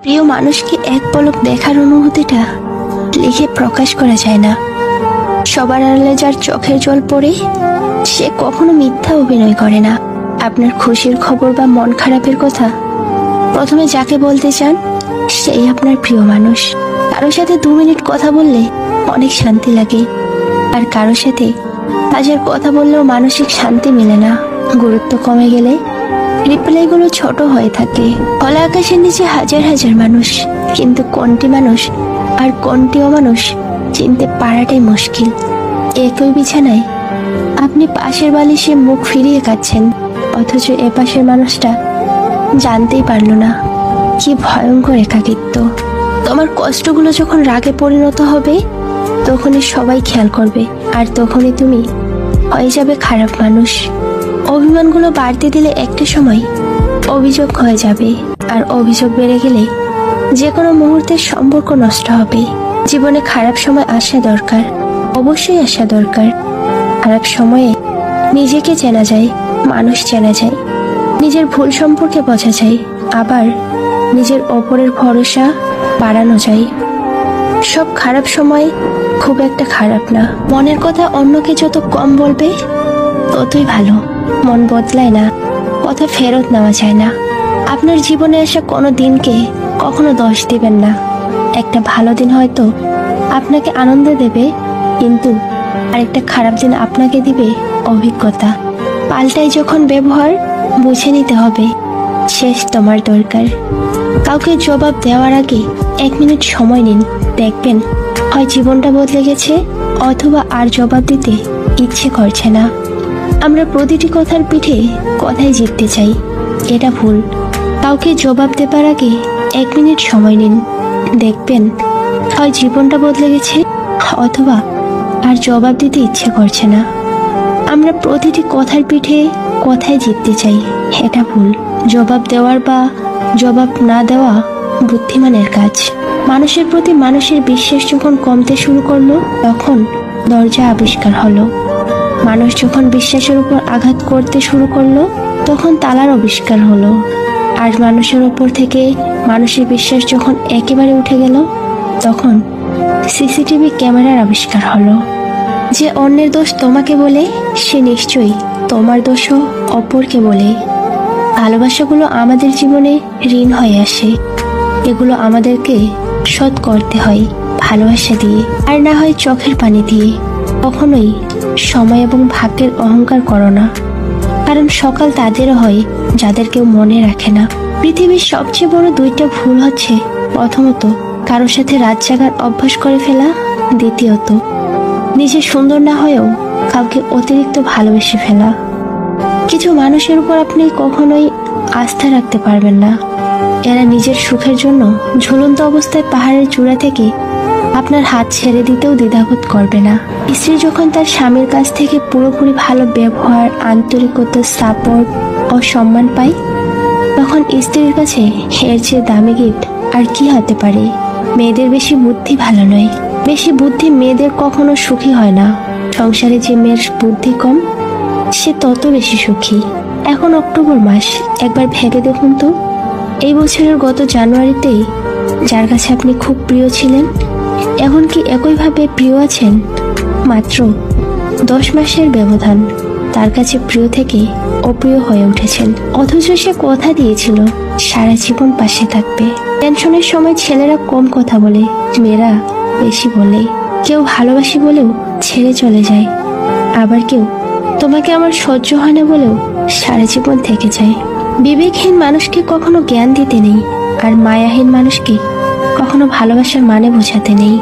প্রিয় মানুষকে এক পলক দেখার অনুভূতিটা লিখে প্রকাশ করা যায় না। সবার আড়ালে যার চোখের জল পড়ে, সে কখনো মিথ্যা অভিনয় করে না। আপনার খুশির খবর বা মন খারাপের কথা প্রথমে যাকে বলতে চান, সেই আপনার প্রিয় মানুষ। কারোর সাথে 2 মিনিট কথা বললে অনেক শান্তি লাগে, আর কারোর সাথে হাজার কথা বললেও মানসিক শান্তি মেলে না। গুরুত্ব কমে গেলে রিপ্লাইগুলো ছোট হয়ে থাকে। খোলা আকাশের নিচে হাজার হাজার মানুষ, কিন্তু কোনটি মানুষ আর কোনটি অমানুষ চিনতে পারাটাই মুশকিল। একই বিছানায় আপনি পাশের বালিশে মুখ ফিরিয়ে কাঁদছেন, অথচ এ পাশের মানুষটা জানতেই পারলো না। কি ভয়ঙ্কর একাকিত্ব। তোমার কষ্টগুলো যখন রাগে পরিণত হবে, তখনই সবাই খেয়াল করবে, আর তখনই তুমি হয়ে যাবে খারাপ মানুষ। অভিমানগুলো বাড়তে দিলে একটা সময় অভিযোগ হয়ে যাবে, আর অভিযোগ বেড়ে গেলে যে কোনো মুহূর্তে সম্পর্ক নষ্ট হবে। জীবনে খারাপ সময় আসা দরকার, অবশ্যই আসা দরকার। খারাপ সময়ে নিজেকে চেনা যায়, মানুষ চেনা যায়, নিজের ভুল সম্পর্কে বোঝা যায়, আবার নিজের ওপরের ভরসা বাড়ানো যায়। সব খারাপ সময় খুব একটা খারাপ না। মনের কথা অন্যকে যত কম বলবে ততই ভালো। মন বদলায় না, কথা ফেরত নেওয়া যায় না। আপনার জীবনে আসা কোনো দিনকে কখনো দোষ দিবেন না। একটা ভালো দিন হয়তো আপনাকে আনন্দ দেবে, কিন্তু আরেকটা খারাপ দিন আপনাকে দিবে অভিজ্ঞতা। পাল্টায় যখন ব্যবহার, বুঝে নিতে হবে শেষ তোমার দরকার। কাউকে জবাব দেওয়ার আগে 1 মিনিট সময় নিন, দেখবেন হয় জীবনটা বদলে গেছে, অথবা আর জবাব দিতে ইচ্ছে করছে না। আমরা প্রতিটি কথার পিঠে কথাই জিততে চাই, এটা ভুল। কাউকে জবাব দেবার আগে 1 মিনিট সময় নিন, দেখবেন হয় জীবনটা বদলে গেছে, অথবা আর জবাব দিতে ইচ্ছে করছে না। আমরা প্রতিটি কথার পিঠে কথাই জিততে চাই, এটা ভুল। জবাব দেওয়ার বা জবাব না দেওয়া বুদ্ধিমানের কাজ। মানুষের প্রতি মানুষের বিশ্বাস যখন কমতে শুরু করলো, তখন দরজা আবিষ্কার হলো। মানুষ যখন বিশ্বাসের উপর আঘাত করতে শুরু করলো, তখন তালার আবিষ্কার হলো। আর মানুষের উপর থেকে মানুষের বিশ্বাস যখন একেবারে উঠে গেল, তখন সিসিটিভি ক্যামেরার আবিষ্কার হলো। যে অন্যের দোষ তোমাকে বলে, সে নিশ্চয়ই তোমার দোষও অপরকে বলে। ভালোবাসাগুলো আমাদের জীবনে ঋণ হয়ে আসে, এগুলো আমাদেরকে শোধ করতে হয় ভালোবাসা দিয়ে, আর না হয় চোখের পানি দিয়ে। কখনোই সময় এবং ভাগ্যের অহংকার করো না, কারণ সকাল তাদেরও হয় যাদের কেউ মনে রাখে না। পৃথিবীর সবচেয়ে বড় 2টা ভুল হচ্ছে, প্রথমত কারোর সাথে রাত জাগার অভ্যাস করে ফেলা, দ্বিতীয়ত নিজে সুন্দর না হয়েও কাউকে অতিরিক্ত ভালোবেসে ফেলা। কিছু মানুষের উপর আপনি কখনোই আস্থা রাখতে পারবেন না। এরা নিজের সুখের জন্য ঝুলন্ত অবস্থায় পাহাড়ের চূড়া থেকে আপনার হাত ছেড়ে দিতেও দ্বিধাবোধ করবে না। স্ত্রী যখন তার স্বামীর কাছ থেকে পুরোপুরি ভালো ব্যবহার, আন্তরিকতা, সাপোর্ট ও সম্মান পায়, তখন স্ত্রীর কাছে এর চেয়ে দামি গিফট আর কি হতে পারে। মেয়েদের বেশি বুদ্ধি ভালো নয়, বেশি বুদ্ধি মেয়েদের কখনো সুখী হয় না। সংসারে যে মেয়ের বুদ্ধি কম, সে তত বেশি সুখী। এখন অক্টোবর মাস, একবার ভেবে দেখুন তো, এই বছরের গত জানুয়ারিতেই যার কাছে আপনি খুব প্রিয় ছিলেন, এখন কি একইভাবে প্রিয় আছেন? মাত্র 10 মাসের ব্যবধান, তার কাছে প্রিয় থেকে অপ্রিয় হয়ে উঠেছেন। অথচ সে কথা দিয়েছিল সারা জীবন পাশে থাকবে। টেনশনের সময় ছেলেরা কম কথা বলে, মেয়েরা বেশি বলে। কেউ ভালোবাসি বলেও ছেড়ে চলে যায়, আবার কেউ তোমাকে আমার সহ্য হয় না বলেও সারা জীবন থেকে যায়। বিবেকহীন মানুষকে কখনো জ্ঞান দিতে নেই, আর মায়াহীন মানুষকে কখনো ভালোবাসার মানে বোঝাতে নেই।